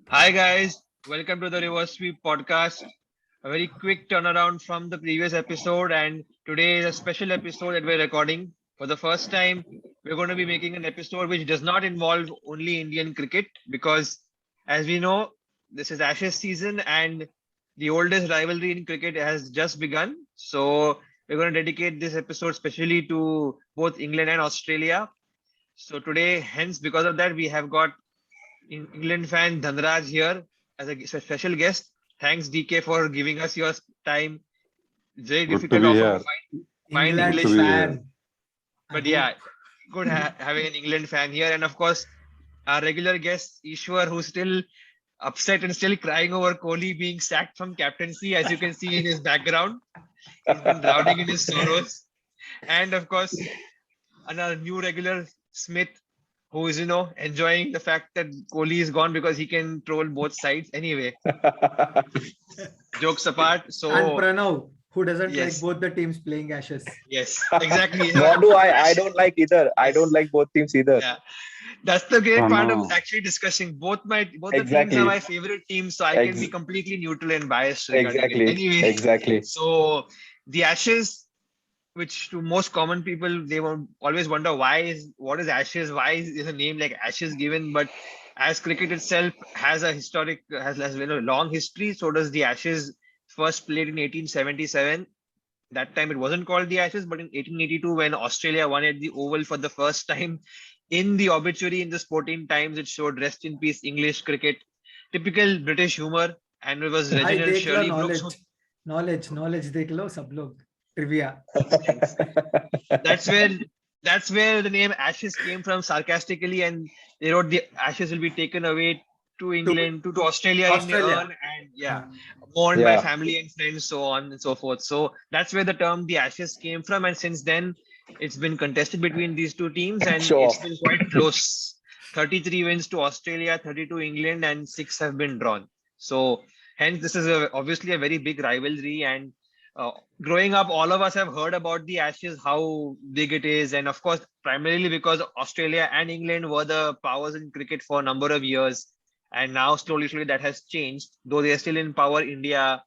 Hi guys, welcome to the Reverse Sweep podcast. A very quick turnaround from the previous episode, and today is a special episode that we're recording. For the first time, we're going to be making an episode which does not involve only Indian cricket because, as we know, this is Ashes season and the oldest rivalry in cricket has just begun. So, we're going to dedicate this episode specially to both England and Australia. So, today, hence, because of that, we have got England fan Dhanraj here as a special guest. Thanks, DK, for giving us your time. It's very Good to difficult be often to here. find Good England to English be fans, here. fan. I but yeah, hope. good having an England fan here. And of course, our regular guest Ishwar, who's still upset and still crying over Kohli being sacked from captaincy, as you can see in his background. He's been drowning in his sorrows. And of course, another new regular Smith, who is enjoying the fact that Kohli is gone because he can troll both sides anyway. Jokes apart. And So Pranav, who doesn't like yes, both the teams playing Ashes. yes, exactly. Nor do I. I don't like either. I don't Yes, like both teams either. yeah. That's the great Oh part of no. actually discussing. Both the teams are Exactly. my favorite teams, so I can be Ex- completely neutral and biased regarding it. exactly. Anyway, Exactly. so the Ashes, which to most common people they will always wonder what is Ashes? Why is a name like Ashes given? But as cricket itself has a historic has a long history, so does the Ashes. First played in 1877. That time it wasn't called the Ashes, but in 1882, when Australia won at the Oval for the first time, in the obituary in the Sporting Times, it showed "Rest in peace, English cricket." Typical British humor, and it was भाई Reginald देख लो Shirley Brooks who knowledge, knowledge देख लो सब लोग. Trivia. thanks. That's where that's where the name Ashes came from sarcastically, and they wrote the Ashes will be taken away to To England, to Australia in the Australia. urn, and yeah, हाँ. mourned by Yeah. family and friends, so on and so forth. So that's where the term the Ashes came from, and since then it's been contested between these two teams, and Show it's off. been quite close. 33 wins to Australia, 32 England, and six have been drawn. So hence this is obviously a very big rivalry, and uh, growing up, all of us have heard about the Ashes, how big it is, and of course, primarily because Australia and England were the powers in cricket for a number of years, and now slowly that has changed. Though they are still in power, India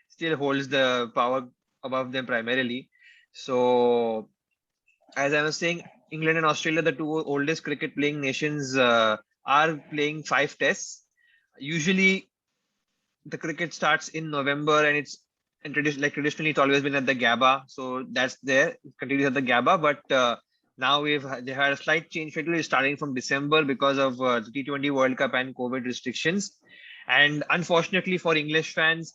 still holds the power above them primarily. So, as I was saying, England and Australia, the two oldest cricket playing nations, are playing five tests. Usually, the cricket starts in November and traditionally it's always been at the Gabba, so that's there. It continues at the Gabba, but now they had a slight change schedule starting from December because of the T20 World Cup and COVID restrictions. And unfortunately for English fans,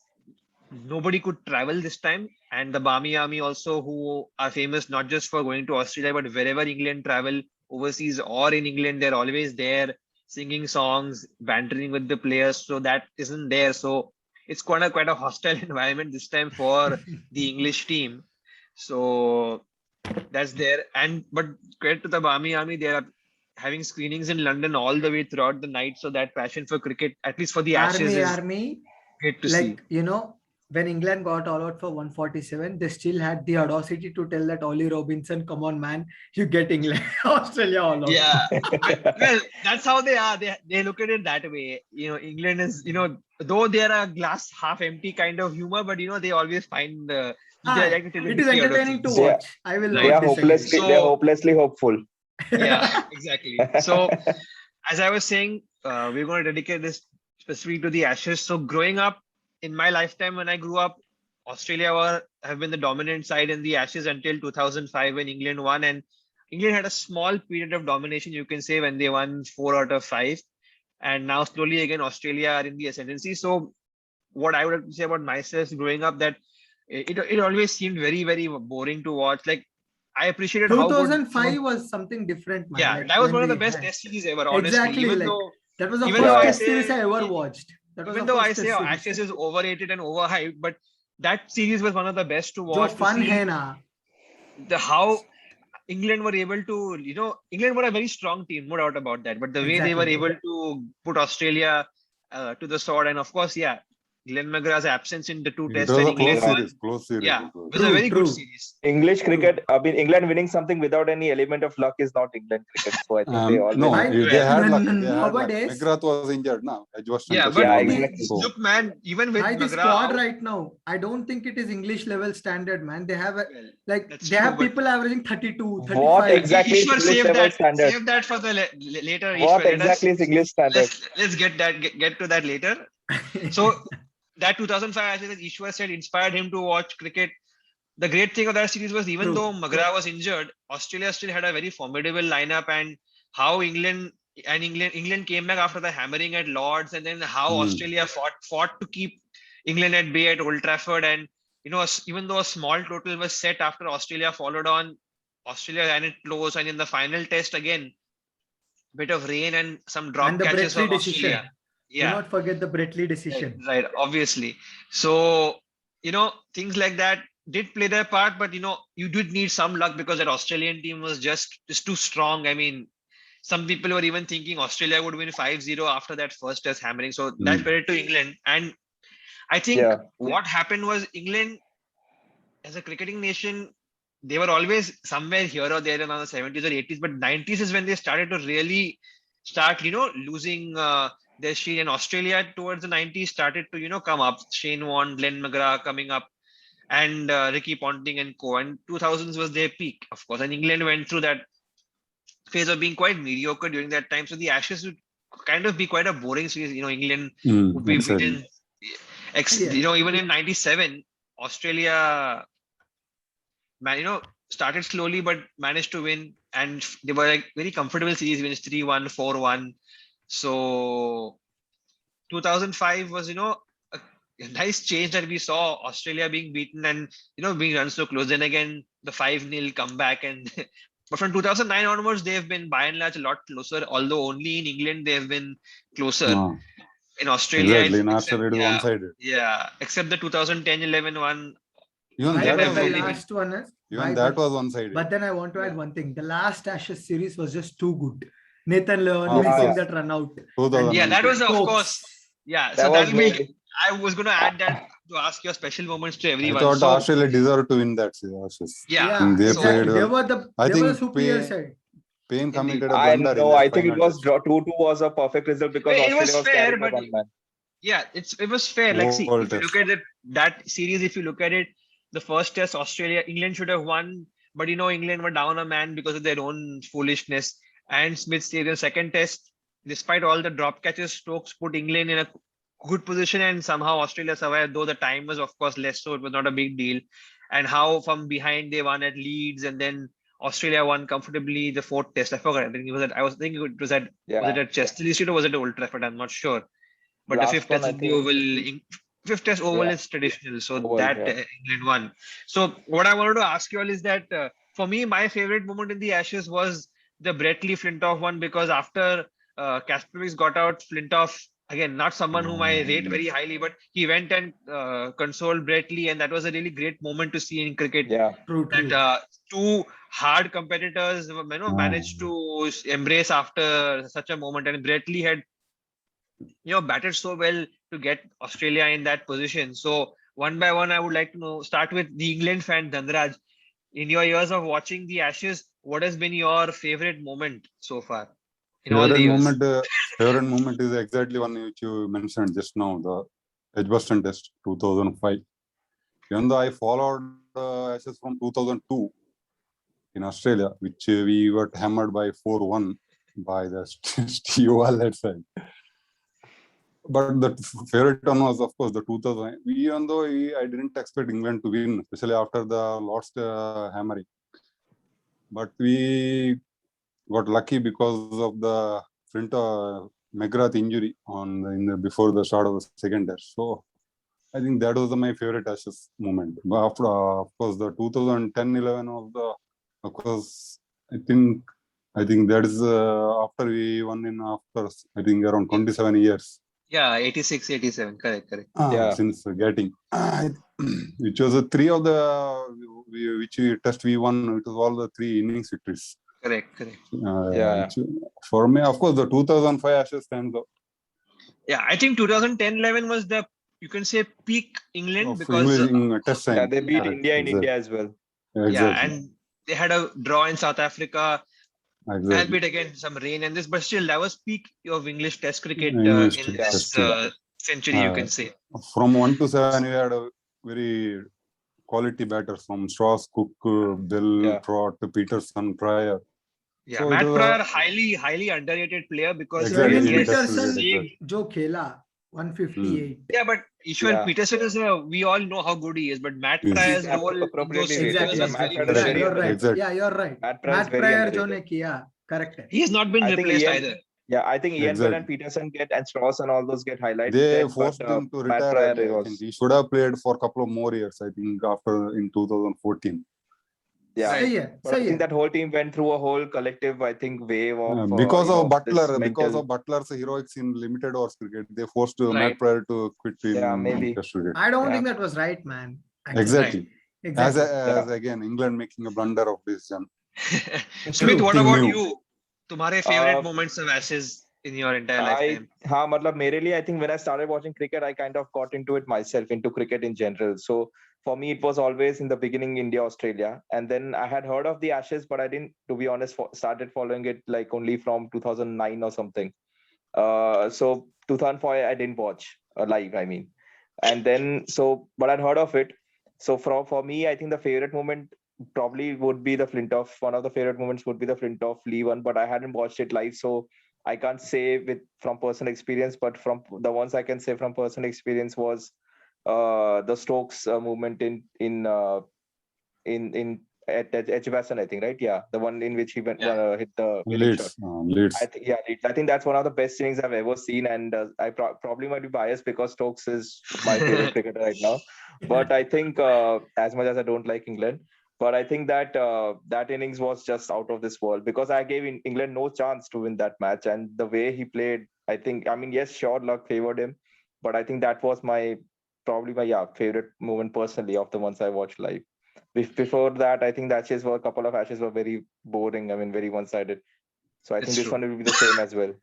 nobody could travel this time. And the Barmy Army also, who are famous not just for going to Australia, but wherever England travel, overseas or in England, they're always there singing songs, bantering with the players. So that isn't there. So it's quite a hostile environment this time for the English team. So that's there. And but credit to the Barmy Army, they are having screenings in London all the way throughout the night. So that passion for cricket, at least for the Ashes, is Army, great to see. like when England got all out for 147, they still had the audacity to tell that Ollie Robinson, come on, man, you get England, Australia all out. Yeah, well, that's how they are. They look at it that way. England is though they are a glass half empty kind of humor, but they always find they Ah, like to tell the it is nitty out of entertaining to things. They are, watch. I will they Right. not are disagree. hopelessly. They are So hopelessly hopeful. yeah, exactly. So as I was saying, we're going to dedicate this specifically to the Ashes. So growing up in my lifetime, when I grew up, Australia have been the dominant side in the Ashes until 2005 when England won, and England had a small period of domination, you can say, when they won four out of five, and now slowly again Australia are in the ascendancy. So what I would have to say about myself growing up that it always seemed very very boring to watch. Like I appreciated how good 2005 was something different, man. yeah, Like that was when one of the we best had test series ever, honestly. exactly like that was the Even though first I Yeah. test series say I ever watched. That was even the though I first say test series. Ashes is overrated and overhyped, but that series was one of the best to जो watch to fun है see ना. the how England were able to, England were a very strong team, no doubt about that. But the way they were Exactly. able to put Australia to the sword, and of course, yeah, Glenn McGrath's absence in the two It tests was when a close England won. series. Close series. Yeah, It was. it was a very good True. series. English True. cricket, I mean, England winning something without any element of luck is not England cricket. So I think they always. No, I- they had luck. no, They had luck. nowadays- McGrath was injured now. Edgbaston Yeah, test but Yeah, bowling. exactly. So, look, man, even with Hi, the McGrath squad out, right now, I don't think it is English level standard, man. They have well, like that's they true, have but people averaging 32, What 35. exactly is Ishwar, English level standard? save that for the later. What Ishwar, exactly is English standard? let's get to that later. So that 2005, as Ishwar said, inspired him to watch cricket. The great thing of that series was even True. though McGrath was injured, Australia still had a very formidable lineup, and how England came back after the hammering at Lords, and then how Australia fought to keep England at bay at Old Trafford, and even though a small total was set after Australia followed on, Australia ran it close, and in the final test again, bit of rain and some drop And the catches Brett Lee from decision. Australia. Do Yeah. not forget the Brett Lee decision. Right, obviously. So, things like that did play their part, but you did need some luck because that Australian team was just too strong. I mean, some people were even thinking Australia would win 5-0 after that first test hammering. So that credit to England. And I think Yeah. what happened was England, as a cricketing nation, they were always somewhere here or there in the 70s or 80s, but 90s is when they started to really start, losing their sheen. And Australia towards the 90s started to, come up. Shane Warne, Glenn McGrath coming up, and Ricky Ponting and co. And 2000s was their peak, of course. And England went through that phase of being quite mediocre during that time. So the Ashes would kind of be quite a boring series. England would be beaten. Even in 97, Australia, started slowly but managed to win, and they were like very comfortable series wins, 3-1, 4-1. So 2005 was a nice change that we saw Australia being beaten and being run so close. Then again the 5-0 comeback, and but from 2009 onwards they've been by and large a lot closer, although only in England they've been closer. In Australia, exactly. In Australia, it is one-sided. Yeah, except the 2010-11 one. Even Why, that but was the really last one is even why, that but, was one-sided. but then I want to add Yeah. one thing. The last Ashes series was just too good. Nathan Lyon Of missing course. that run out. 2019. Yeah, that was of Stokes. course. Yeah, That so was that'll be. very- I was going to add that to ask your special moments to I everyone. thought So Australia deserved to win that Ashes. yeah, They so, played exactly. well. They were the think superior Payne- side. Payne committed a I blunder in know. that I think it final was test. draw. 2-2 was a perfect result because It Australia was was fair, carried by but one man. yeah, it was fair. Like, see, World if you test. look at that series, if you look at it, the first test, England should have won, but England were down a man because of their own foolishness. And Smith Stadium second test, despite all the drop catches, Stokes put England in a good position, and somehow Australia survived, though the time was of course less, so it was not a big deal. And how from behind they won at Leeds, and then Australia won comfortably the fourth test. I forgot. I think it was at was it Yeah. at Chesterley Street or was it at Old Trafford? I'm not sure. But the Last fifth one, test I is the think. oval. Fifth test oval Yeah. is traditional, so Oval, that yeah. England won. So what I wanted to ask you all is that for me, my favorite moment in the Ashes was the Brett Lee Flintoff one, because after Kasparov got out, Flintoff, again, not someone whom I rate very highly, but he went and consoled Brett Lee, and that was a really great moment to see in cricket. Yeah. True. That two hard competitors managed to embrace after such a moment, and Brett Lee had batted so well to get Australia in that position. So one by one, I would like to start with the England fan, Dhanraj. In your years of watching the Ashes, what has been your favorite moment so far in all the years? Favorite moment is exactly one which you mentioned just now, the Edgbaston Test 2005. Even though I followed Ashes from 2002 in Australia, which we got hammered by 4-1 by the Steve Wallace side. But the favorite one was, of course, the 2000. Even though I didn't expect England to win, especially after the lost hammering. But we got lucky because of the McGrath injury before the start of the second test. So I think that was my favorite Ashes moment. But after, of course, the 2010-11 was of course, I think that is after we won after I think around 27 years. Yeah, 86, 87. Correct. Yeah. Since getting, which was three of the which test we won. It was all the 3 innings victories. Correct. Yeah. For me, of course, the 2005 Ashes stands out. Yeah, I think 2010-11 was the you can say peak England Of because English in test time. Yeah, they beat Correct. India in Exactly. India as well. yeah, Exactly. and they had a draw in South Africa, Exactly. albeit again some rain and this, but still that was peak of English Test cricket English in test this cricket. century, you can say. From 1 to 7, we had a very quality batters from Strauss, Cook, Bill, Yeah. Trott, Peterson, Pryor. Yeah, So it Matt was Pryor, highly underrated player because Exactly, Kevin he in has Test Peterson, cricket, saved. Joe Khela, 158. Yeah, but Ishwar Yeah. Peterson is we all know how good he is, but Matt Yes. Pryor's He's role in appropriately those rated. years Exactly, Yeah, was Matt very Pryor is yeah, very you're right. Exactly. Yeah, you're right. Matt Pryor is Matt very Pryor underrated. jone kiya. Correct. He has not been I think replaced Ian, either. yeah, I think Ian Bell and Exactly. Peterson get and Strauss and all those get highlighted. They but, forced him to Matt retire Pryor early. I was think he should have played for a couple of more years. I think after in 2014. yeah. Right. Say yeah, But I say think yeah. that whole team went through a whole collective, I think, wave of Because of this Butler, because mental. of Butler's heroics in limited overs cricket, they forced Right. Matt Pryor to quit Yeah, in maybe. Test cricket. I don't Yeah. think that was right, man. Actually. Exactly. Exactly. As again, England making a blunder of decision. Smith, what Nothing about new. you? तुम्हारे favorite Uh, moments of Ashes in your entire lifetime? मतलब मेरे लिए I think when I started watching cricket, I kind of got into it myself, into cricket in general. So for me, it was always in the beginning India, Australia, and then I had heard of the Ashes, but I didn't, to be honest, started following it like only from 2009 or something. So 2005 I didn't watch live. I mean, and then but I'd heard of it. So for me, I think the favorite moment probably would be the Flintoff. One of the favorite moments would be the Flintoff Lee one, but I hadn't watched it live, so I can't say from personal experience. But from the ones I can say from personal experience was the Stokes movement in at Edgbaston, I think, right? Yeah, the one in which he went hit the winning shot. Leeds. I think Leeds. I think that's one of the best innings I've ever seen, and I probably might be biased because Stokes is my favorite cricketer right now. But I think as much as I don't like England, but I think that that innings was just out of this world because I gave England no chance to win that match, and the way he played, I mean, yes, sure, luck favored him, but I think that was probably my favorite moment personally of the ones I watched live. Before that, I think a couple of Ashes were very boring. I mean, very one-sided. So I think this one will be the same as well.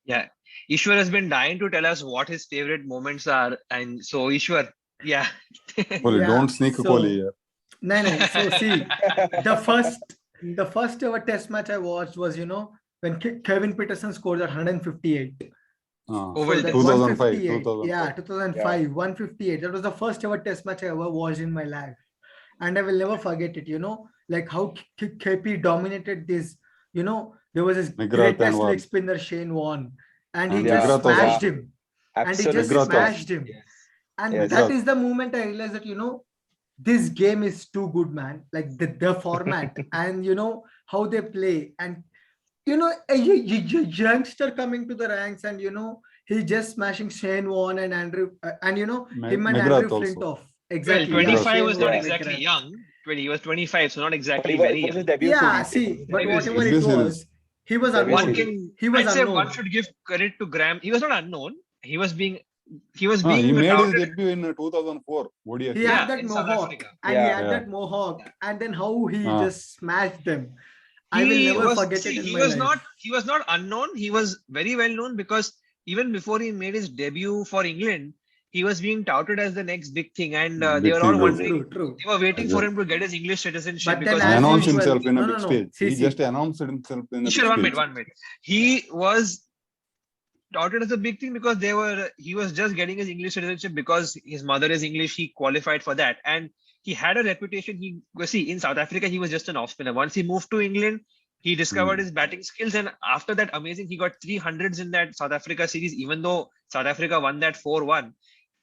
Yeah, Ishwar has been dying to tell us what his favorite moments are, and so Ishwar, yeah. Kohli, don't sneak Kohli here. No. So see, the first ever Test match I watched was when Kevin Peterson scored that 158. Oval that 2005. 2005, 158. That was the first ever Test match I ever watched in my life, and I will never forget it. Like how KP dominated this. There was this great Test leg spinner Shane Warne, and he just smashed him. Absolutely. And he just smashed him. Yes. And that is the moment I realized that this game is too good, man. Like the format and how they play, and a youngster coming to the ranks, and he just smashing Shane Warne and Andrew and him and Andrew Flintoff. Exactly. Well, 25 yeah, was not exactly young. He was 25, so not exactly very young. Yeah, see, but whatever it was, he was unknown. I'd say one should give credit to Graham. He was not unknown. He made his debut in 2004. He had that mohawk, and he had that mohawk, and then how he just smashed them. I will never forget it in my life. He was not unknown. He was very well known because even before he made his debut for England, he was being touted as the next big thing, and they were all wondering. True. They were waiting for him to get his English citizenship. But because then he announced himself in a big stage. He just announced himself in a big stage. One minute. He was touted as a big thing because he was just getting his English citizenship because his mother is English. He qualified for that, and he had a reputation. In South Africa, he was just an off spinner. Once he moved to England, he discovered his batting skills, and after that, amazing. He got 300s in that South Africa series, even though South Africa won that 4-1.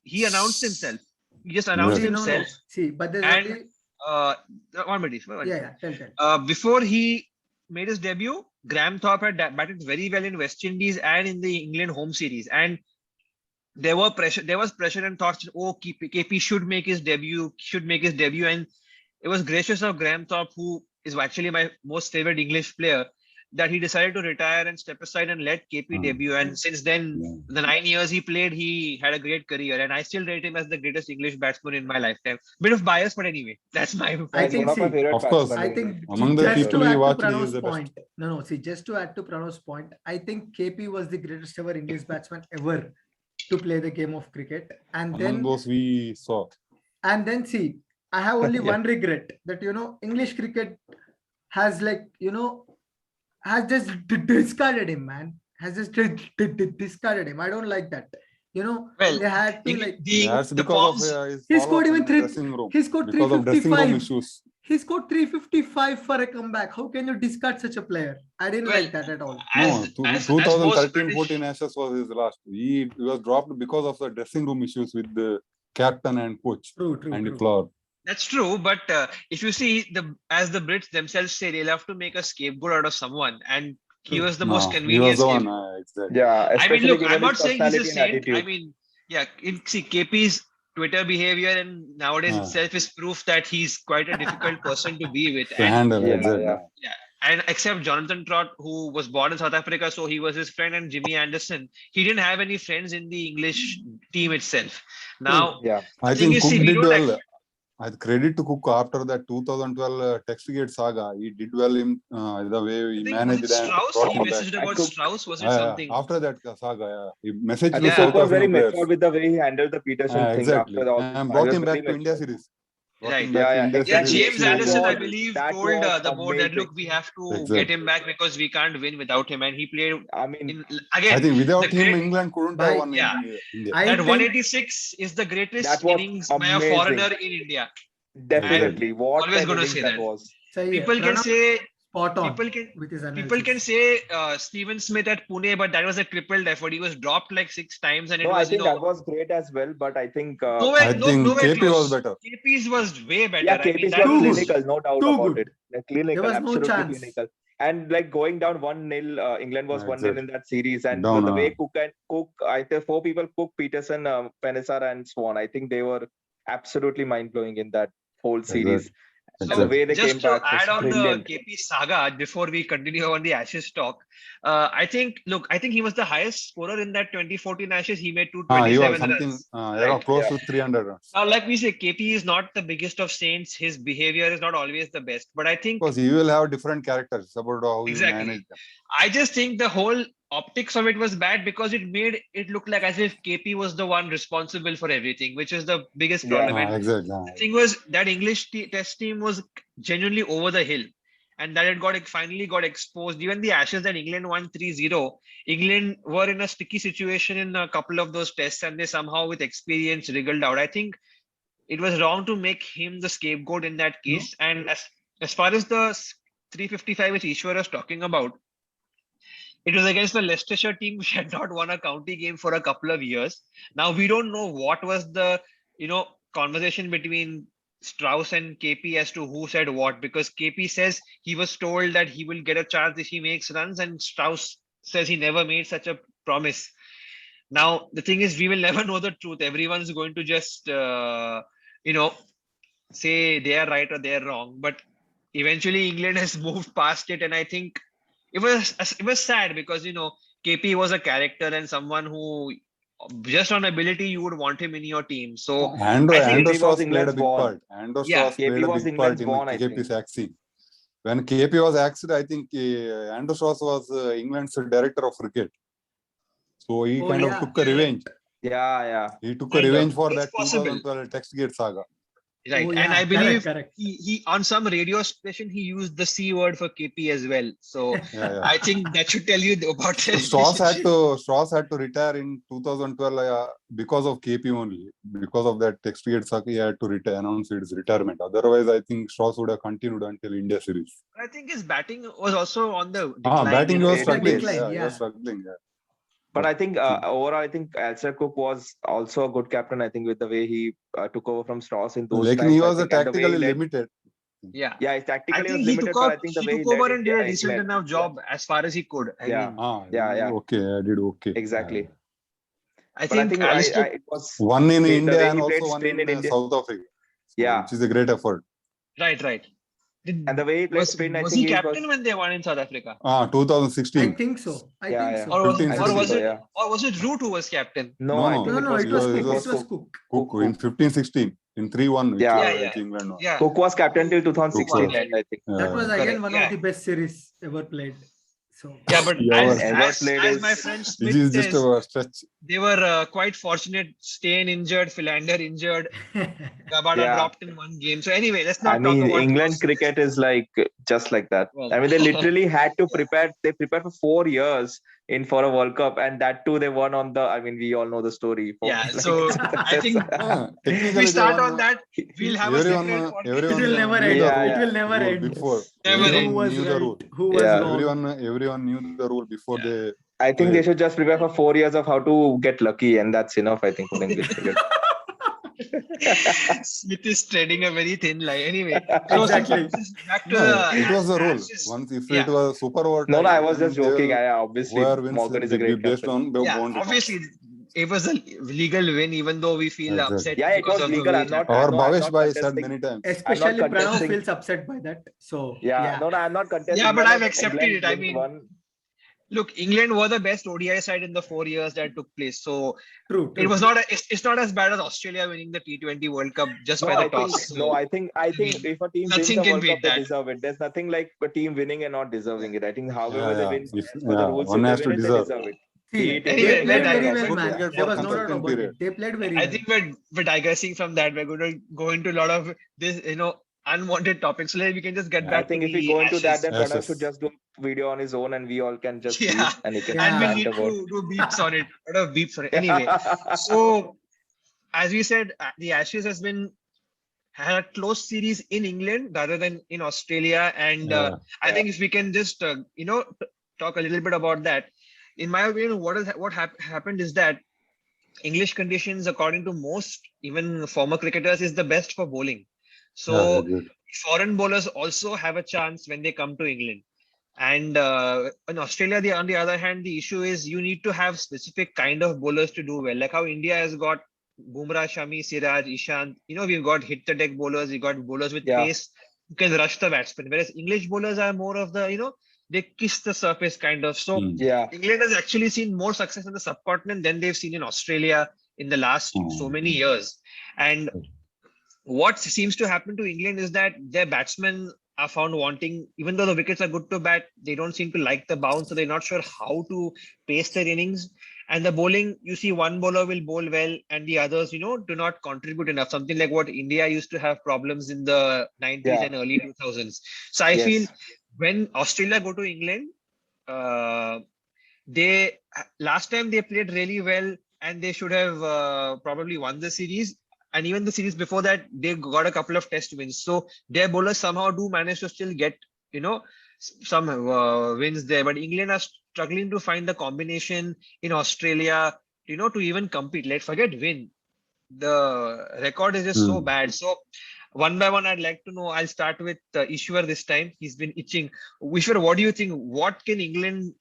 He announced himself. He just announced himself. No. See, but there's one minute. Tell. Before he made his debut, Graham Thorpe had batted very well in West Indies and in the England home series, and there was pressure and thoughts. KP should make his debut. And it was gracious of Graham Thorpe, who is actually my most favorite English player, that he decided to retire and step aside and let KP debut. And since then, the 9 years he played, he had a great career. And I still rate him as the greatest English batsman in my lifetime. Bit of bias, but anyway, that's my. I think, one of my favorite of course, I think among the just people to we add watch, to he is Pranav's the point. No. See, just to add to Pranav's point, I think KP was the greatest ever English batsman ever. to play the game of cricket. And Among then those we saw. see, I have only Yeah. one regret that English cricket has has just discarded him, man. Has just discarded him. I don't like that. Well, They had to That's the because Poms, of his he scored follow-ups even in the three. dressing room. He scored Because of dressing room 355. issues. He scored 355 for a comeback. How can you discard such a player? I didn't well, like that at all. No, as most 2013-14 British, Ashes was his last. He was dropped because of the dressing room issues with the captain and coach True. and the floor. that's true. But if you see as the Brits themselves say, they'll have to make a scapegoat out of someone, and he True. was the most No, he convenient was the one. scapegoat. Exactly. Yeah, I mean, especially look, given I'm his not saying he's a personality and saint. I attitude. mean, yeah, see, KP's Twitter behavior and nowadays Ah. itself is proof that he's quite a difficult person to be with. To And handle, Yeah, exactly. yeah. and except Jonathan Trott, who was born in South Africa, so he was his friend, and Jimmy Anderson, he didn't have any friends in the English team itself. Now, Yeah. I the thing think is, Cook see, we did don't well. actually, I credit to Cook after that 2012 Textgate saga. He did well in the way I he think, was managed it and Strauss? brought He him back. messaged about Cook- Strauss. Was it Yeah, something? after that saga, he messaged I to think Yeah. South Cook was very African players. mature with the way he handled the Peterson thing Exactly. after all. And He brought was him very back to India mature. series. Brought Right. him back Yeah, to yeah, India Yeah, series. exactly. James He That was Anderson, I was- very- believe, that told was the board that, amazing. look, we have to get Exactly. him back because we can't win without him. And he played I mean, in I again. think without the him, great- England couldn't Bhai, have won yeah. in India. I that think 186 is the greatest That was innings by a amazing. foreigner in India. Definitely. What always an gonna innings say that that. was. Sahi hai. People can Pranav, say spot on people can with his people can analysis. say Steven Smith at Pune, but that was a crippled effort. He was dropped like 6 times, and it No, I was think that was great as well, but I think I think nowhere KP close. was better. KP's was way better. yeah, I mean, KP's that was Too good. clinical, no doubt Too about good. it. Clinical, There was no absolutely chance. clinical. And like going down 1-0, England was 1-0 Exactly. in that series. And Down, the way Cook, I think 4 people, Cook, Peterson, Penisar, and Swan, I think they were absolutely mind blowing in that whole series. And the Exactly. way they just came to back was add on brilliant. the KP saga before we continue on the Ashes talk, I think he was the highest scorer in that 2014 Ashes. He made He was 227 something runs. close Yeah. to 300 runs. Now, like we say, KP is not the biggest of saints. His behavior is not always the best, but I think Because he will have different characters about how Exactly. you manage them. I just think the whole optics of it was bad because it made it look like as if KP was the one responsible for everything, which is the biggest Yeah. problem. And Exactly. the thing was that English test team was genuinely over the hill, and that it finally got exposed. Even the Ashes that England won 3-0, England were in a sticky situation in a couple of those tests, and they somehow with experience wriggled out. I think it was wrong to make him the scapegoat in that case. And as far as the 355 which Ishwar was talking about, it was against the Leicestershire team which had not won a county game for a couple of years. Now we don't know what was the conversation between Strauss and KP as to who said what, because KP says he was told that he will get a chance if he makes runs, and Strauss says he never made such a promise. Now the thing is, we will never know the truth. Everyone's going to just say they are right or they are wrong, but eventually England has moved past it, and I think it was sad because KP was a character and someone who just on ability you would want him in your team. So Andrew I think KP was Strauss played a England's big Vaughan. part. Andrew Yeah, Strauss played KP a was big part England's in Vaughan, I KP's think. axing. When KP was axed, I think Andrew Strauss was England's director of cricket. So he Oh, kind yeah. of took a revenge. Yeah. He took a Kind of. revenge for It's that possible. 2012 Textgate saga. right, Oh, and yeah, I believe correct. he on some radio station he used the C word for KP as well. So Yeah. I think that should tell you about the Strauss relationship. had to retire in 2012 because of KP only. Because of that Textgate saga, he had to announce his retirement. Otherwise, I think Strauss would have continued until India series. I think his batting was also on the decline. Batting was It struggling. decline, Yeah, he yeah. was struggling. Yeah. But I think overall, I think Alistair Cook was also a good captain. I think with the way he took over from Strauss in those Like times. he I was think, and the way he tactically led- limited. Yeah. Yeah, tactically I was think he limited, took but up. I think the He way took he led over and did India, a decent England. enough job as far as he could. I Yeah. mean, Yeah. Okay, I did okay. Exactly. I But I think think Alistair. it was One in the India way and he played also one spin in in India. South Africa. So, Yeah. which is a great effort. Right. And the way he played spin, I Was think he he captain was. when they won in South Africa? 2016. I think so. I think so. Or was 15, I think was so, it yeah. or was it Root who was captain? No, No, I no. think No, it it was Cook. Cook. It It was was Cook. Cook in 15-16 in 3-1. which Yeah. I think England won. Yeah. Cook was captain till 2016 Cook was. end, I think. That was Yeah. again Correct, one yeah. of the best series ever played. So Yeah, but Yeah, as well, ever as, played as my is friend it Smith is just says, a stretch. they were quite fortunate. Stain injured, Philander injured, Gabada yeah. dropped in one game. So anyway, let's I not talk mean, about England losses. cricket is like just like that. Well, I mean, they literally had to yeah, prepare. They prepared for 4 years in for a World Cup, and that too they won on the. I mean, we all know the story. For yeah. like, So that's I just, think if we Technically, they start won. on that, we'll have a Everyone, separate podcast. it everyone will never knew end. the yeah, It rule, yeah, will never rule end. before. Never Who Everyone end. was knew the right? rule. Who was yeah. wrong? Everyone knew the rule before Yeah. they I think they played. should just prepare for 4 years of how to get lucky, and that's enough. I think for English cricket. Smith is treading a very thin line. Anyway, so Exactly. since back to No, the it was the rule. Ashes. Once if it Yeah, was super over No, no, I tie, was then just they joking. will Obviously whoever wins Morgan is a great based captain. on the yeah. boundary Obviously, points. it was a legal win, even though we feel Exactly. upset Yeah, it because was of the legal. way it happened. Our I'm Bhavesh not Bhai said contesting. many times. I'm not Especially Pranav contesting. feels upset by that. So Yeah, no, I'm not Yeah, contesting. but No, I've no, accepted England it. I didn't mean, won. look, England were the best ODI side in the 4 years that took place. So true, it true. was not. It's not as bad as Australia winning the T20 World Cup just No, by the I think toss. no, So I I think mean, if a team wins nothing a can World Cup, beat they that. deserve it. There's nothing like a team winning and not deserving it. I think however they Yeah, win, if, as per the rules, one if they has win to it, they deserve. deserve it. Be See, it they Anyway, England, we're played be it very well, Good Australia. man. cricket There for was no doubt consistent about period. it. They played very I well. think we're digressing from that. We're going to go into a lot of this, unwanted topics. So we can just get I back to think if we the go into that, Ashes. then Pranav should Ashes. just do a video on his own, and we all can just Yeah, leave, and he can and we'll Yeah. rant need about. to do beeps on it. A lot of beeps on it. Anyway, so as we said, the Ashes has been had a close series in England rather than in Australia, and Yeah. I think if we can just talk a little bit about that. In my opinion, what happened is that English conditions, according to most even former cricketers, is the best for bowling. Yeah, So agreed. foreign bowlers also have a chance when they come to England. And in Australia, on the other hand, the issue is you need to have specific kind of bowlers to do well. Like how India has got Bumrah, Shami, Siraj, Ishant. We've got hit the deck bowlers. We've got bowlers with Yeah. pace who can rush the batsman. Whereas English bowlers are more of the, they kiss the surface kind of. So Yeah, England has actually seen more success in the subcontinent than they've seen in Australia in the last so many years. And what seems to happen to England is that their batsmen are found wanting, even though the wickets are good to bat, they don't seem to like the bounce, so they're not sure how to pace their innings. And the bowling, you see one bowler will bowl well and the others, do not contribute enough. Something like what India used to have problems in the 90s yeah, and early 2000s. So I feel yes, when Australia go to England, they last time they played really well and they should have probably won the series, and even the series before that they got a couple of test wins, so their bowlers somehow do manage to still get some wins there, but England are struggling to find the combination in Australia to even compete. Let's forget win, the record is just so bad. So one by one, I'd like to know. I'll start with Ishwar this time. He's been itching. Ishwar, what do you think? What can England,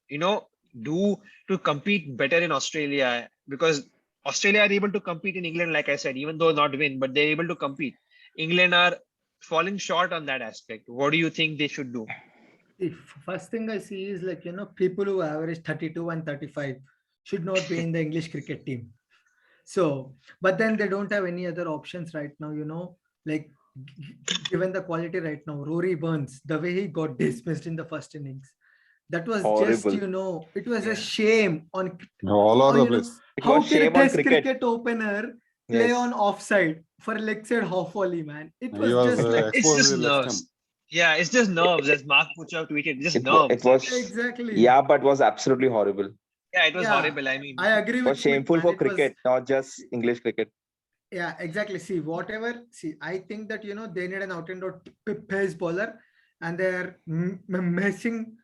do to compete better in Australia? Because Australia are able to compete in England, like I said, even though not win, but they're able to compete. England are falling short on that aspect. What do you think they should do? The first thing I see is like, people who average 32 and 35 should not be in the English cricket team. So, but then they don't have any other options right now, like given the quality right now, Rory Burns, the way he got dismissed in the first innings, that was just, horrible. it was a Yeah. shame on, All over the you know, place. It how was can a shame on test cricket. cricket opener play Yes, on offside for a leg side half volley, man? It He was was just like, It's exposed just the left stump. nerves. Yeah, it's just nerves, as Mark Pucha tweeted. Just it nerves. was exactly. yeah, but was absolutely horrible. Yeah, it was Yeah, horrible. I mean, I agree It with was Smith, shameful man. for It was, cricket, not just English cricket. yeah, exactly. See, I think that, they need an out and out pace bowler, and they're missing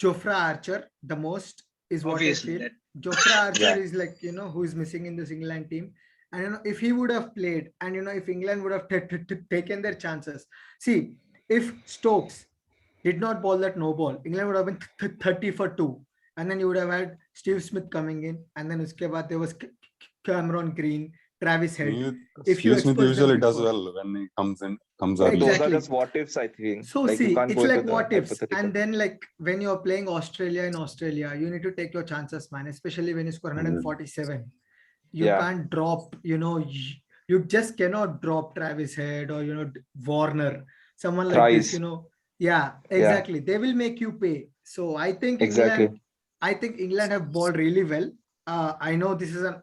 Jofra Archer the most, is what I obviously, feel. that Jofra Archer Yeah, is like, who is missing in this England team. And, if he would have played, and, if England would have taken their chances. See, if Stokes did not bowl that no ball, England would have been 30 for 2. And then you would have had Steve Smith coming in. And then uske baad there was Cameron Green, Travis Head. If you Steve Smith expose them usually does before. well when he comes but early. those are Exactly. just what ifs, I think. So Like you see, can't it's go into like the what ifs. hypothetical. And then like when you're playing Australia in Australia, you need to take your chances, man, especially when you score 147. You Yeah, can't drop, you just cannot drop Travis Head or, Warner, someone like this, thrice. Yeah, Yeah, exactly. They will make you pay. So I think Exactly. England have bowled really well. I know this is an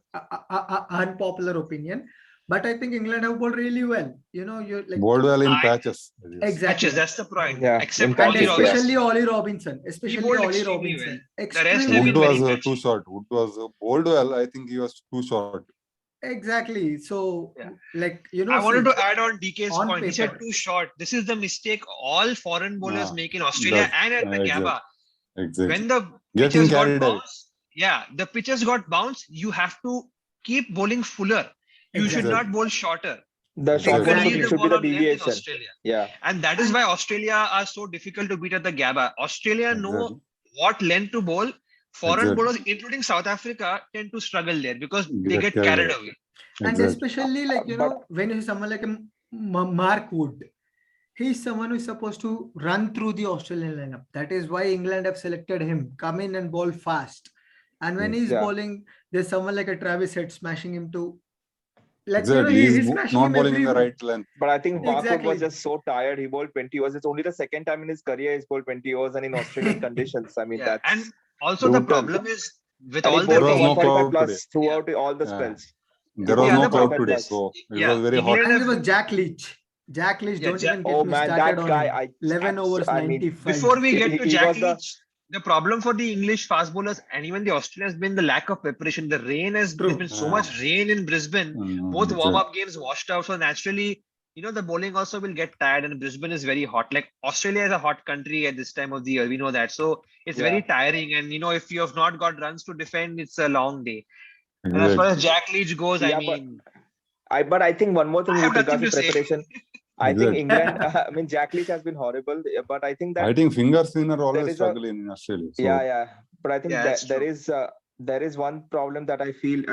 unpopular opinion, but I think England have bowled really well. You know, you're like Bowled well in I patches. I guess. exactly, Patches, that's the point. Yeah, Except in and Ollie patches, yeah. especially Robinson. Ollie He bowled extremely Robinson, well. The rest have extremely Wood been well. very was too patchy. short. Wood was bowled well. I think he was too short. Exactly. So, Yeah. like, you know, I wanted see, to add on DK's on point. He said paper, too short. This is the mistake all foreign bowlers Ah, make in Australia does and at the exactly. Gabba. Exactly. When the Getting pitches got carried away. bounced, the pitches got bounced, you have to keep bowling fuller. You should exactly. not bowl shorter. The They short one believe Exactly. the should be ball the on length in deviation. Australia. Yeah. And that is And why Australia are so difficult to beat at the Gabba. Australia know Exactly. what length to bowl. Foreign Exactly. bowlers, including South Africa, tend to struggle there because they Get get carried away. away. and Exactly. especially like you But know when you someone like a Mark Wood, he's someone who is supposed to run through the Australian lineup. That is why England have selected him. Come in and bowl fast. And when Yes. he's yeah, bowling, there's someone like a Travis Head smashing him to like you know Exactly. He's he's smashing not him bowling in the everywhere. right length. but I think So, Markwood was Exactly. just so tired. He bowled 20 overs. It's only the second time in his career he's bowled 20 overs and in Australian conditions. I mean, Yeah. And that's also the brutal. problem is with And he all the there bowled for was no rain. 145 crowd today. plus throughout all the Yeah. spells. He There was bowled Yeah, no the crowd 145 problem today. is, plus. So it was very hot. England And there have, was Jack Leach. Jack Leach, don't even get Oh me man, started that on guy, him. 11 overs, I mean, 95. before we get to he Jack was the Leach, the problem for the English fast bowlers and even the Australians has been the lack of preparation. There's been True. so much rain in Brisbane. Both Exactly. warm-up games washed out. So naturally, the bowling also will get tired and Brisbane is very hot. Like Australia is a hot country at this time of the year. We know that. So it's very yeah. tiring. And if you have not got runs to defend, it's a long day. And as far Exactly. as Jack Leach goes, I Yeah, mean, but I think one more I thing have with nothing regards to to say. preparation. I think Exactly. England. I mean, Jack Leach has been horrible, but I think I that think finger spinner there always is a struggling in Australia. So yeah. But I think Yeah, it's that true. there is one problem that I feel.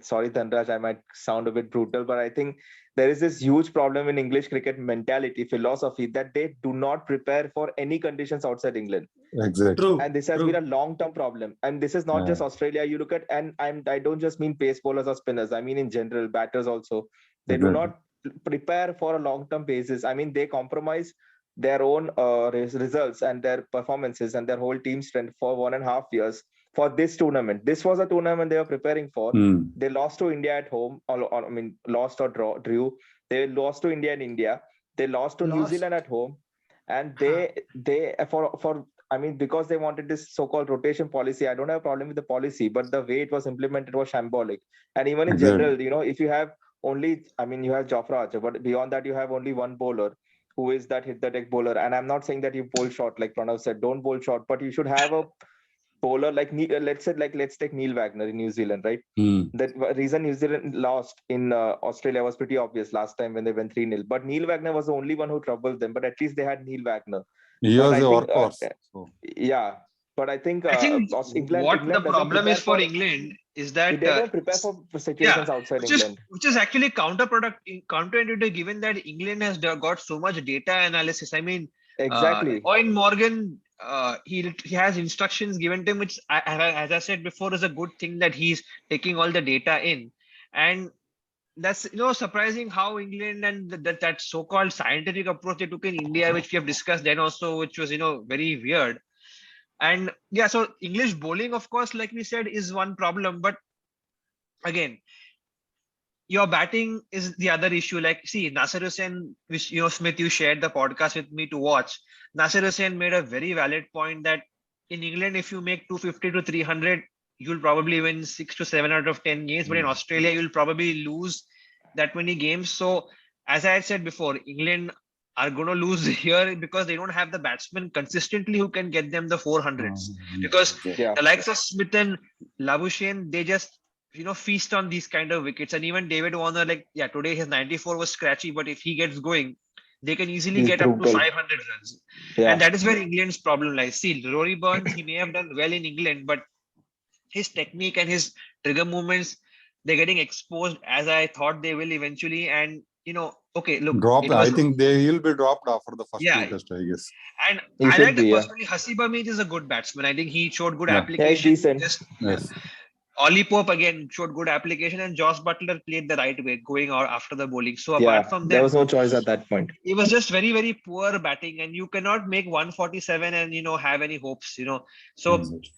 Sorry, Dhanraj, I might sound a bit brutal, but I think there is this huge problem in English cricket mentality, philosophy that they do not prepare for any conditions outside England. exactly. True. And this has been a long-term problem. And this is not just Yeah. Australia. You look at, and I don't just mean pace bowlers or spinners. I mean in general, batters also. They do Exactly. not prepare for a long-term basis. I mean, they compromise their own results and their performances and their whole team strength for 1.5 years for this tournament. This was a tournament they were preparing for. Hmm. They lost to India at home. I mean, lost or drew. They lost to India in India. They lost to New Lost. Zealand at home, and they for I mean, because they wanted this so-called rotation policy. I don't have a problem with the policy, but the way it was implemented was shambolic. And even in Exactly. general, if you have only, I mean, you have Jofra Archer, but beyond that, you have only one bowler who is that hit the deck bowler. And I'm not saying that you bowl short, like Pranav said, don't bowl short, but you should have a bowler like let's take Neil Wagner in New Zealand, right? Hmm. The reason New Zealand lost in Australia was pretty obvious last time when they went 3-0. But Neil Wagner was the only one who troubled them. But at least they had Neil Wagner. He But was I a think, workhorse. So yeah. But I think I think what the England doesn't problem is prepare for for. England is They that don't prepare for situations outside England. which is actually counterintuitive given that England has got so much data analysis. I mean, Exactly. Owen Morgan, he has instructions given to him, which as I said before, is a good thing that he's taking all the data in, and that's surprising how England and that so-called scientific approach they took in India, which we have discussed then also, which was very weird. And yeah, so English bowling, of course, like we said, is one problem. But again, your batting is the other issue. Like, see, Nasser Hussain, which, Smith, you shared the podcast with me to watch. Nasser Hussain made a very valid point that in England, if you make 250 to 300, you'll probably win 6 to 7 out of 10 games. But in Australia, you'll probably lose that many games. So, as I had said before, England are going to lose here because they don't have the batsmen consistently who can get them the 400s. Because Yeah. the likes of Smith and Labuschagne, they just feast on these kind of wickets. And even David Warner, today his 94 was scratchy, but if he gets going, they can easily He's get up to brutal. 500 runs. Yeah. And that is where England's problem lies. See, Rory Burns, he may have done well in England, but his technique and his trigger movements, they're getting exposed as I thought they will eventually. And, okay, look. dropped. I think he'll be dropped after the first two tests, I guess. And He I should like be, yeah. personally, Hasib Hamid is a good batsman. I think he showed good Yeah. application. Yeah, he's decent. Yes. Ollie Pope again showed good application, and Josh Butler played the right way, going out after the bowling. So Yeah, apart from there that, was no choice at that point. it was just very, very poor batting, and you cannot make 147 and have any hopes. So Exactly.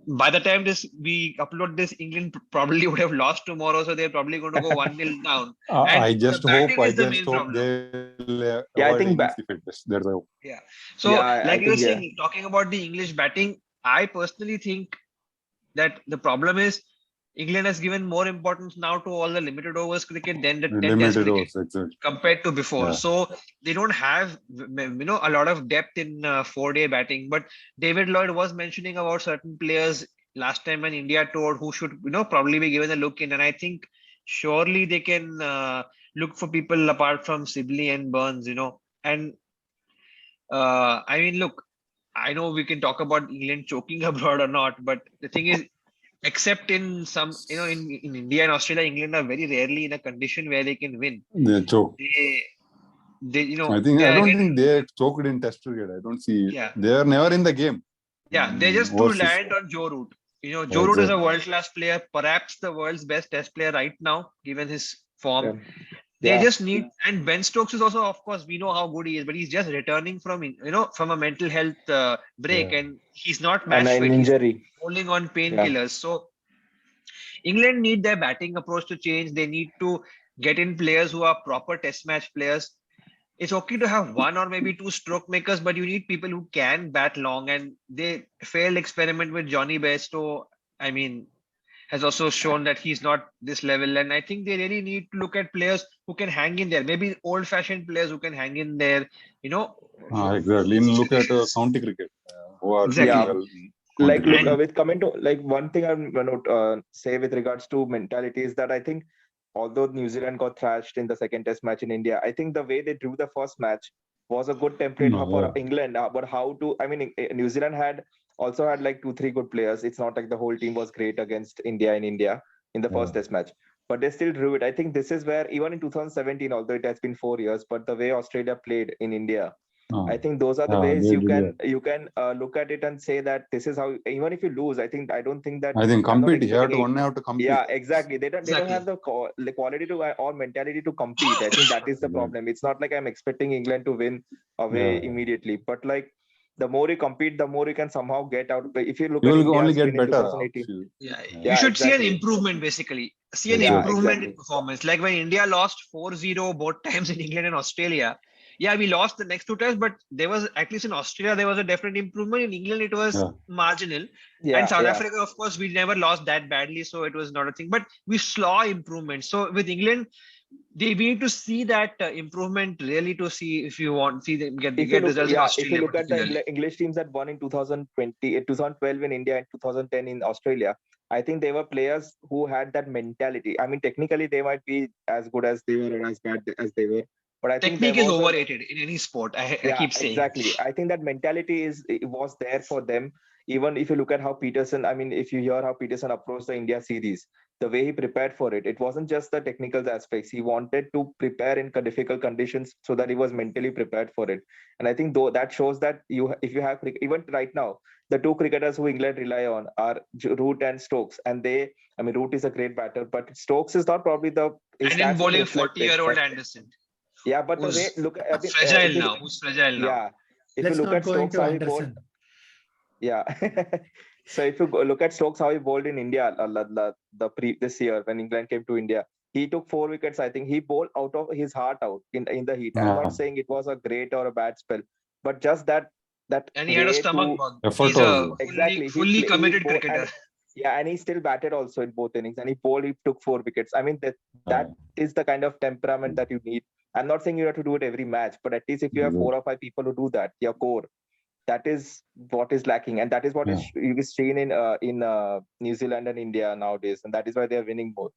by the time we upload this, England probably would have lost tomorrow, so they're probably going to go 1-0 down. And I the just batting hope is the main problem. they'll Yeah, I avoid think English defenders. That's why. Yeah. So Yeah, I like you were think, yeah. saying, talking about the English batting, I personally think that the problem is England has given more importance now to all the limited overs cricket than the 10 test Limited cricket overs, exactly. compared to before. Yeah. So they don't have a lot of depth in 4-day batting. But David Lloyd was mentioning about certain players last time when India toured who should probably be given a look in, and I think surely they can look for people apart from Sibley and Burns. And I mean, look, I know we can talk about England choking abroad or not, but the thing is, except in some, in India and Australia, England are very rarely in a condition where they can win. They choke. They I don't think they choked in Test cricket. I don't see. Yeah. They are never in the game. Yeah, they just to land on Joe Root. Joe Root is a world-class player, perhaps the world's best Test player right now, given his form. Yeah. They just need, and Ben Stokes is also, of course, we know how good he is, but he's just returning from a mental health break, and he's not match And fit. an injury. He's holding on painkillers. So England need their batting approach to change. They need to get in players who are proper Test match players. It's okay to have one or maybe two stroke makers, but you need people who can bat long. And they failed experiment with Johnny Bairstow, I mean, has also shown that he's not this level. And I think they really need to look at players who can hang in there. Maybe old-fashioned players who can hang in there. Exactly. Look at county cricket. Who are Exactly. doing well in Like, county look, with coming to like one thing I'm going to say with regards to mentality is that I think although New Zealand got thrashed in the second Test match in India, I think the way they drew the first match was a good template for England. But how to? I mean, New Zealand also had like 2-3 good players. It's not like the whole team was great against India in the first Test match, but they still drew it. I think this is where even in 2017, although it has been 4 years, but the way Australia played in India. I think those are the ways you can look at it and say that this is how, even if you lose, I don't think that. I think compete. You have to compete. Yeah, exactly. They don't have the quality to or mentality to compete. I think that is the problem. It's not like I'm expecting England to win away immediately, but like the more you compete, the more you can somehow get out. If you look at India's only get better. 2018, you should see an improvement basically. See an improvement in performance. Like when India lost 4-0 both times in England and Australia. Yeah, we lost the next two tests, but there was, at least in Australia, there was a definite improvement. In England, it was marginal. And South Africa, of course, we never lost that badly, so it was not a thing. But we saw improvement. So with England, we need to see that improvement really to see if you want see them get results in Australia. If you look at the English teams that won in 2012 in India and 2010 in Australia, I think they were players who had that mentality. I mean, technically, they might be as good as they were or as bad as they were. But I think technique is overrated in any sport. I keep saying. Exactly. I think that mentality was there for them. Even if you look at how Peterson, I mean, if you hear how Peterson approached the India series, the way he prepared for it, it wasn't just the technical aspects. He wanted to prepare in difficult conditions so that he was mentally prepared for it. And I think that shows that if you have, even right now, the two cricketers who England rely on are Root and Stokes. And Root is a great batter, but Stokes is not probably the... And in bowling 40-year-old Anderson. Yeah, but the way who's fragile now? Who's fragile now? Yeah, if you look at Stokes, how he bowled. Yeah, so if you look at Stokes, how he bowled in India this year when England came to India, he took 4 wickets. I think he bowled out of his heart out in the heat. I'm not saying it was a great or a bad spell, but just that. And he had a stomach bug. He's a fully committed cricketer. And he still batted also in both innings, and he took 4 wickets. I mean, that is the kind of temperament that you need. I'm not saying you have to do it every match, but at least if you have 4 or 5 people who do that, your core, that is what is lacking, and that is what is seen in New Zealand and India nowadays, and that is why they are winning more.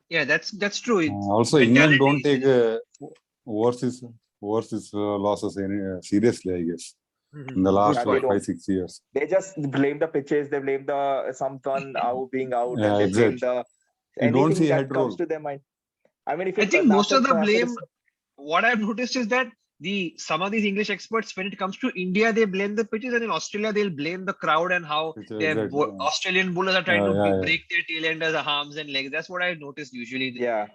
Yeah, that's true. Also, England don't take overseas losses seriously, I guess. In the last 5-6 years, they just blame the pitches. They blame someone out being out. Yeah, and they blame you don't see that head comes roll to their mind. I mean, if I think most of the blame, what I've noticed is that some of these English experts, when it comes to India, they blame the pitches, and in Australia they'll blame the crowd and how their Australian bowlers are trying to break their tailenders' arms and legs. That's what I noticed usually. Yeah.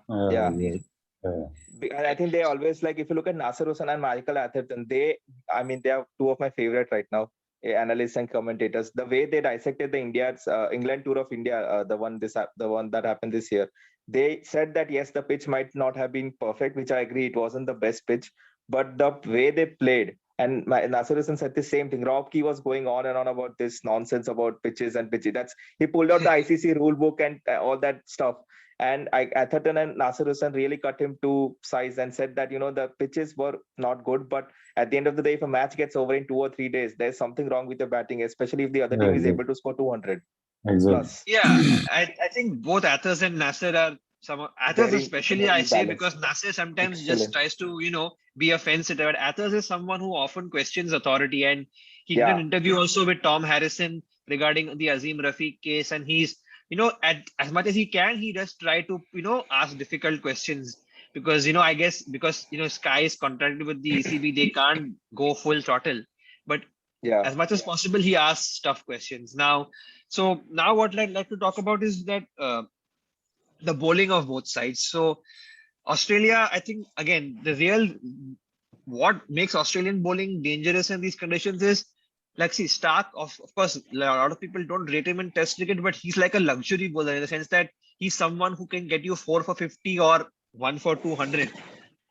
And I think they always, like, if you look at Nasser Hussain and Michael Atherton, they are two of my favorite right now, analysts and commentators. The way they dissected the England tour of India, the one that happened this year, they said that yes, the pitch might not have been perfect, which I agree, it wasn't the best pitch, but the way they played. And Nasser Hussain said the same thing. Rob Key was going on and on about this nonsense about pitches and pitches. He pulled out the ICC rule book and all that stuff. And Atherton and Nasser Hussain really cut him to size and said that, the pitches were not good. But at the end of the day, if a match gets over in 2 or 3 days, there's something wrong with your batting, especially if the other team is able to score 200 plus. Yeah, I think both Athers and Nasser are Athers especially, I say, because Nasser sometimes just tries to, be a fence sitter. But Athers is someone who often questions authority, and he did an interview also with Tom Harrison regarding the Azim Rafiq case, and he's, as much as he can, he does try to, ask difficult questions because, I guess because, Sky is contracted with the ECB, they can't go full throttle. But as much as possible, he asks tough questions. Now what I'd like to talk about is that the bowling of both sides. So Australia, I think, again, what makes Australian bowling dangerous in these conditions is, like, see, Stark, of course, a lot of people don't rate him in Test cricket, but he's like a luxury bowler in the sense that he's someone who can get you 4 for 50 or 1 for 200.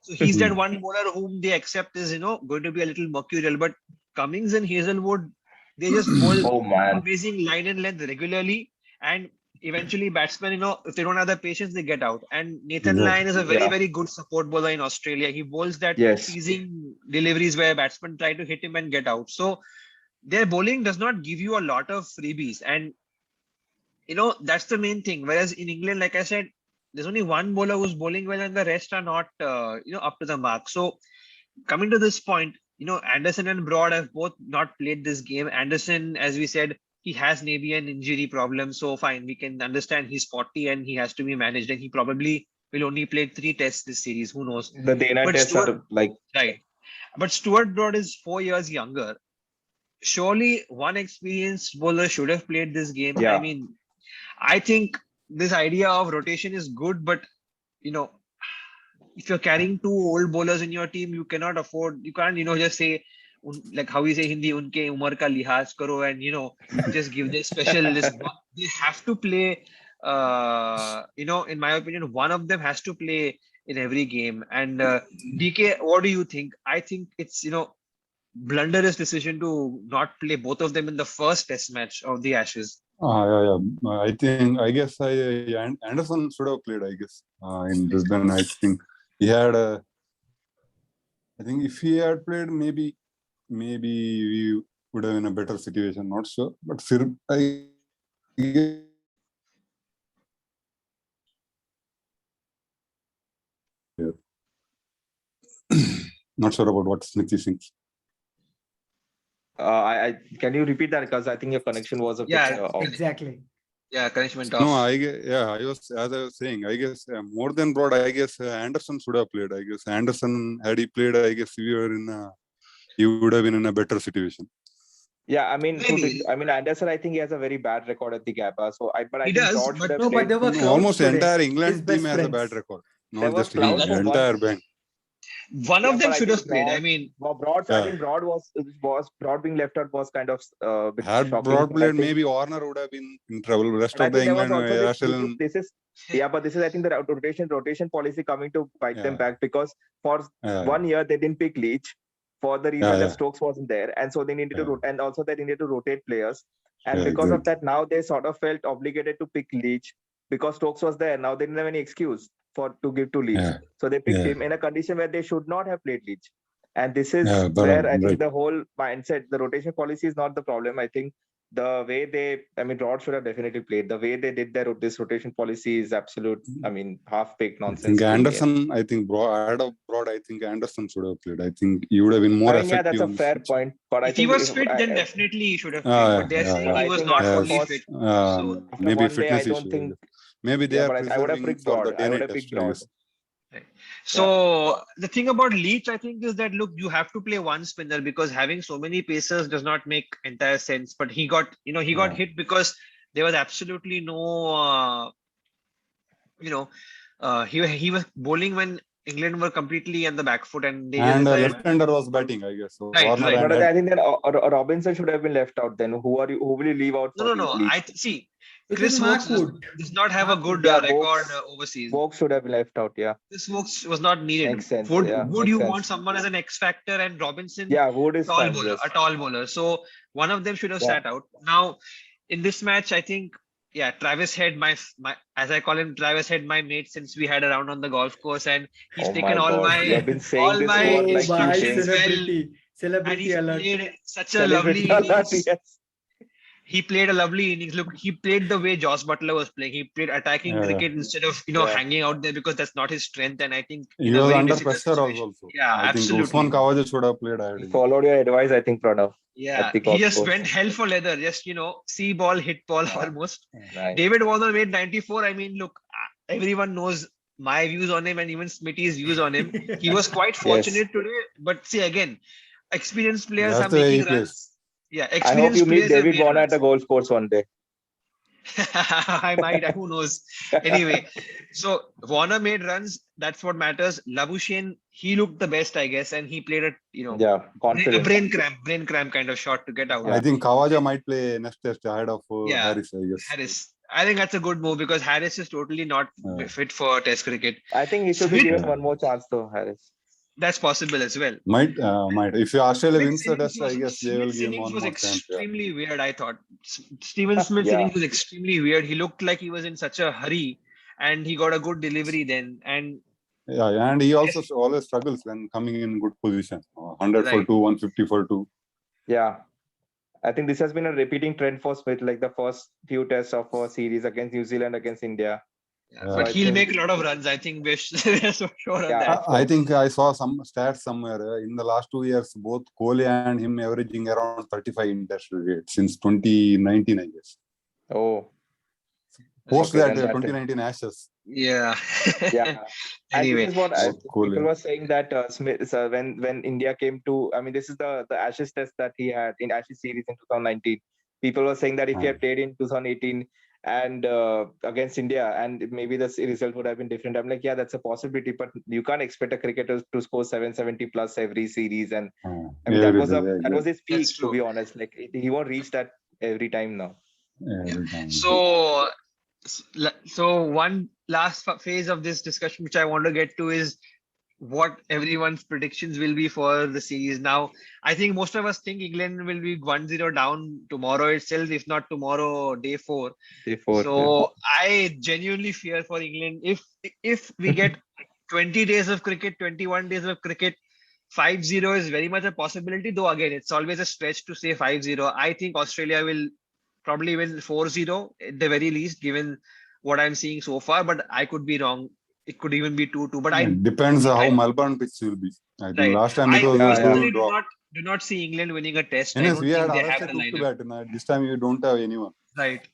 So he's that one bowler whom they accept is, going to be a little mercurial. But Cummins and Hazelwood, they just bowl amazing line and length regularly, and eventually batsmen, if they don't have the patience, they get out. And Nathan Lyon is a very, very good support bowler in Australia. He bowls that teasing deliveries where batsmen try to hit him and get out. So their bowling does not give you a lot of freebies. And, that's the main thing. Whereas in England, like I said, there's only one bowler who's bowling well and the rest are not, up to the mark. So coming to this point, Anderson and Broad have both not played this game. Anderson, as we said, he has maybe an injury problem. So fine, we can understand he's 40 and he has to be managed, and he probably will only play 3 tests this series. Who knows? The Dana tests are like... Right. But Stuart Broad is 4 years younger. Surely one experienced bowler should have played this game. Yeah. I mean, I think this idea of rotation is good, but, if you're carrying 2 old bowlers in your team, you can't, just say, like how we say Hindi, unke umar ka lihaz karo, and just give this special list. They have to play, in my opinion, one of them has to play in every game. And DK, what do you think? I think it's, blunderous decision to not play both of them in the first test match of the Ashes. I guess Anderson should have played, I guess, in Brisbane. I think he had I think if he had played, maybe we would have been in a better situation. Not sure, but I guess not sure about what Smithy thinks. Can you repeat that, because I think your connection was a bit off. Exactly. Yeah, connection went off. No, I was saying, I guess more than Broad, I guess Anderson should have played. I guess Anderson, had he played, I guess he would have been in a better situation. Yeah, I mean, Anderson, I think he has a very bad record at the Gabba. But he does. But there were almost the entire England team has a bad record. Not just he, the entire bank. One of them should have played. I mean, Broad, I think Broad Broad being left out was kind of bit had shocking. Broad played, maybe Warner would have been in trouble. The rest of the England, but this is I think the rotation policy coming to bite them back, because for 1 year they didn't pick Leach for the reason that Stokes wasn't there, and so they needed to and also they needed to rotate players, and because of that, now they sort of felt obligated to pick Leach because Stokes was there. Now they didn't have any excuse to give to Leach, so they picked him in a condition where they should not have played Leach. And this is where I think the whole mindset, the rotation policy is not the problem. I think the way Broad should have definitely played. The way they did this rotation policy is absolute, half-baked nonsense. I think Broad, I think Anderson should have played. I think he would have been more effective. Yeah, that's a fair point. But if he was fit, then definitely he should have played. But they're saying he was not fully fit. Maybe fitness issue. Maybe they are I would have picked Broad. So the thing about Leach, I think, is that look, you have to play one spinner because having so many pacers does not make entire sense. But he got, he got Yeah. hit because there was absolutely no, he was bowling when England were completely on the back foot and they just And decided. left-hander was batting, I guess. So Right, Warner right. and But I Head. think then Robinson should have been left out. Then who will you leave out for No. Leach? See, It Chris is Wokes Markwood. does not have a good Yeah, record overseas. Vokes should have been left out. Yeah, Chris Wokes was not needed. makes sense. Would Yeah, would makes you sense. want someone as an X factor and Robinson? Yeah, Wood is Tall fine. bowler, Yes. a tall bowler. So one of them should have Yeah. sat out. Now, in this match, I think, Travis Head, my as I call him, Travis Head, my mate since we had a round on the golf course, and he's Oh taken my all God. my You have been saying all this my word like Oh, my instructions well, celebrity. and Celebrity he's alert. played such a Celebrity lovely alert, innings. yes. He played a lovely innings. Look, he played the way Joss Butler was playing. He played attacking Yeah. cricket instead of Yeah. hanging out there because that's not his strength. And I think He in a was very under difficult pressure situation. also. Yeah, I think absolutely. Usman Khawaja should have played. I He think. followed your advice, I think, Pranav. Yeah, at the he golf just course. went hell for leather. Just see ball, hit ball Yeah. almost. Nice. David Warner made 94. I mean, look, everyone knows my views on him and even Smitty's views on him. He was quite fortunate today, but see again, experienced players That's are the way he making plays. runs. Yeah, I hope experienced you meet players have David made Warner runs. at a golf course one day. I might, who knows? Anyway, so Warner made runs. That's what matters. Labuschagne, he looked the best, I guess, and he played Yeah, a confident. brain cramp kind of shot to get out. I think Khawaja might play next test ahead of Yeah. Harris, I guess. Harris. I think that's a good move because Harris is totally not fit for Test cricket. I think he should be Smith- given one more chance though, Harris. That's possible as well. Might. If Australia wins the Smith's test, I guess they will Smith's give him innings one was more chance. Yeah. extremely weird, I thought. Steven Smith's Yeah. innings was extremely weird. He looked like he was in such a hurry and he got a good delivery then. And Yeah, and he also always struggles when coming in good position. 100 for Right. 2, 150 for 2. Yeah. I think this has been a repeating trend for Smith, like the first few tests of a series against New Zealand, against India. but I he'll think- make a lot of runs. I think we're so sure of Yeah. that. I think I saw some stats somewhere. In the last 2 years, both Kohli and him averaging around 35 in test cricket since 2019, I guess. Oh, Post Okay, that then that- 2019 Ashes. Yeah. yeah. And Anyway, this is what Cool, people yeah. were saying that Smith, when India came to, I mean, this is the Ashes test that he had in Ashes series in 2019. People were saying that if he had played in 2018 and against India, and maybe the result would have been different. I'm like, yeah, that's a possibility, but you can't expect a cricketer to score 770 plus every series. And I mean, that was his peak, That's to be true. honest. Like he won't reach that every time now. every time. So one last phase of this discussion, which I want to get to, is what everyone's predictions will be for the series. Now, I think most of us think England will be 1-0 down tomorrow itself, if not tomorrow, day 4. Before, So I genuinely fear for England. If we get 20 days of cricket, 21 days of cricket, 5-0 is very much a possibility, though again, it's always a stretch to say 5-0. I think Australia will probably win 4-0 at the very least, given what I'm seeing so far, but I could be wrong. It could even be 2-2. But It depends how Melbourne pitch will be. I think Right. last time it I was a personally draw. do not see England winning a test. I Yes, don't we had think they have Arashad the took to lineup. bat. Now, this time you don't have anyone. Right.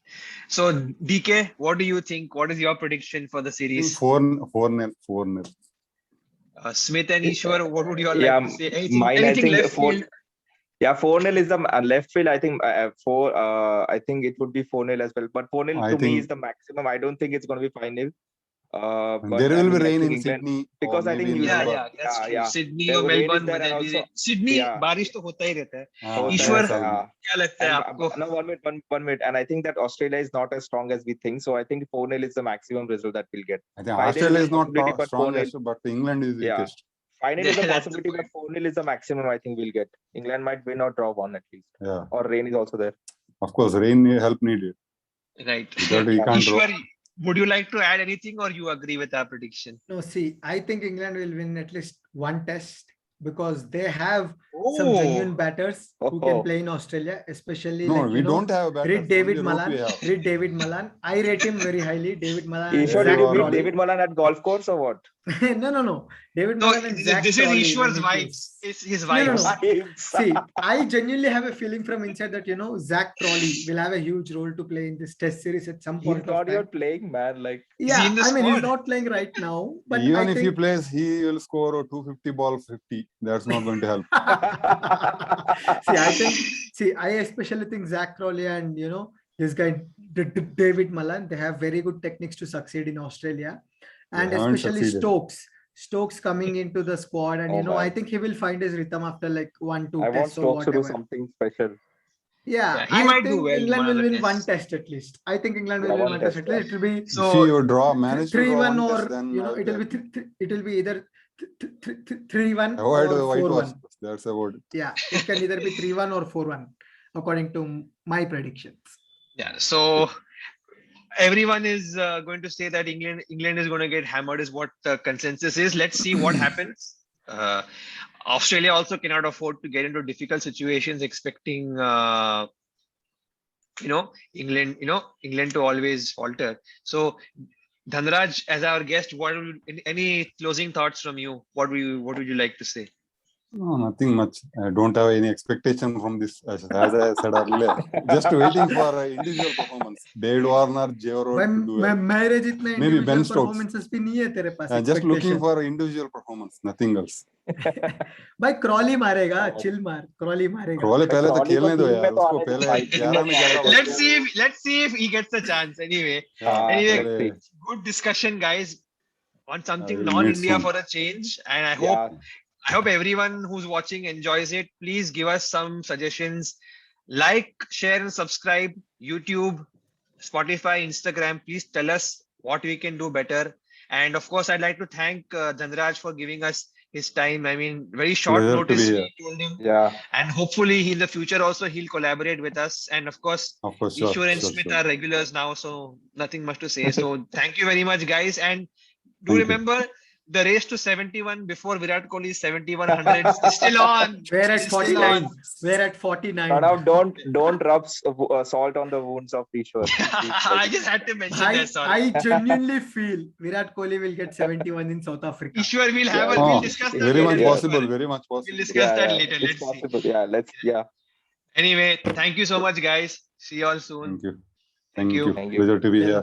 So DK, what do you think? What is your prediction for the I think series? 4-0. Smith and Ishwar, what would you all Yeah, like to say? Anything, mine, I anything think left field? Yeah, 4-0 is the left field. I think I think it would be 4-0 as well. But 4-0 I to me think- is the maximum. I don't think it's going to be 5-0. But There I will be mean, I rain think in England- Sydney. because or I think maybe in Yeah, Melbourne. yeah, that's true. yeah. Sydney The और rain is Melbourne there and also- Sydney yeah. बारिश तो होता ही रहता है. हाँ, ईश्वर, that's all. Yeah. क्या लगता है And, आपको? no, 1 minute. And I think that Australia is not as strong as we think. So I think 4-0 is the maximum result that we'll get. I think 5-0 Australia is is not possibility, but strongest, 4-0 but England is Yeah. weakest. 5-0 is a That's the possibility, but 4-0 is the maximum I think we'll get. England might win or draw one at least. Yeah, Or rain is also there. of course, rain help needed. Right. Without it, you can't draw. Ishwar, would you like to add anything or you agree with our prediction? No, see, I think England will win at least one test because they have some genuine batters who can Oh. play in Australia, especially No, like, we don't have batters. read David only Root Malan. we have. Read David Malan. I rate him very highly. David Malan. and Ishwar, Zach did you meet Crawley. David Malan at golf course or what? No. David So Mullen and Zach this is Crawley Ishwar's when he vibes. plays. It's his No. vibes. See, I genuinely have a feeling from inside that Zach Crawley will have a huge role to play in this Test series at some He's point of not time. even playing, man. Like, Is he Yeah, in the I mean he's squad? not playing right now, but Even I if he think. plays, he will score a 250 ball 50. That's not going to help. I especially think Zach Crawley and this guy David Mullen, they have very good techniques to succeed in Australia, They and haven't especially succeeded. Stokes coming into the squad, and Oh, I man. think he will find his rhythm after like 1-2 I want tests or Stokes to do whatever. something special. Yeah, He I might do think well in England one of will the win one tests. test at least. I think England Yeah, will win one one test test, at least. It will be If So you manage to draw 3-1 one test, or then I'll it be will happy. be it will be either 3-1 Avoid or the whitewash. 4-1. That's about it. Yeah, it can either be 3-1 or 4-1 according to my predictions. yeah, so everyone is going to say that England is going to get hammered is what the consensus is. Let's see what happens. Australia also cannot afford to get into difficult situations expecting England to always falter. So Dhanraj, as our guest, any closing thoughts from you? What would you like to say? No, nothing much. I don't have any expectation from this. As I said earlier, just waiting for individual performance. David Warner, Joe Root to do well. marriage itna Maybe Ben individual Stokes. performances bhi nahi hai tere paas Just looking expectation. for individual performance, nothing else. भाई Crawley मारेगा, chill मार, Crawley मारेगा. Crawley पहले तो Crawley खेलने को दो team यार, में तो उसको आने दो पहले भाई, team 11 में में तो जगह आने बता. Let's see if he gets a chance. Anyway, Yeah, anyway, let's see. good discussion, guys. On something will meet non-India soon. for a change, and Yeah, I hope everyone who's watching enjoys it. Please give us some suggestions. Like, share, and subscribe. YouTube, Spotify, Instagram. Please tell us what we can do better. And of course, I'd like to thank Dhanraj for giving us his time. I mean, very short Pleasure to be notice here. we told him. yeah. And hopefully, in the future also, he'll collaborate with us. And of course, Of course, sure, Ishwar and sure, Smith sure. are regulars now, so nothing much to say. So thank you very much, guys. And do Thank you. remember, the race to 71 before Virat Kohli's 7100 is still on. We're at It's still 49. on. We're at 49. Pranav, don't rub salt on the wounds of Ishwar. I just had to mention that. Sorry. I genuinely feel Virat Kohli will get 71 in South Africa. Ishwar, we'll Yeah, we'll Oh, discuss that very much later. possible. Very much We'll possible. discuss that yeah, later. it's Let's see. possible. Yeah. Anyway, thank you so much, guys. See you all soon. Thank you. Thank you. Pleasure to be here.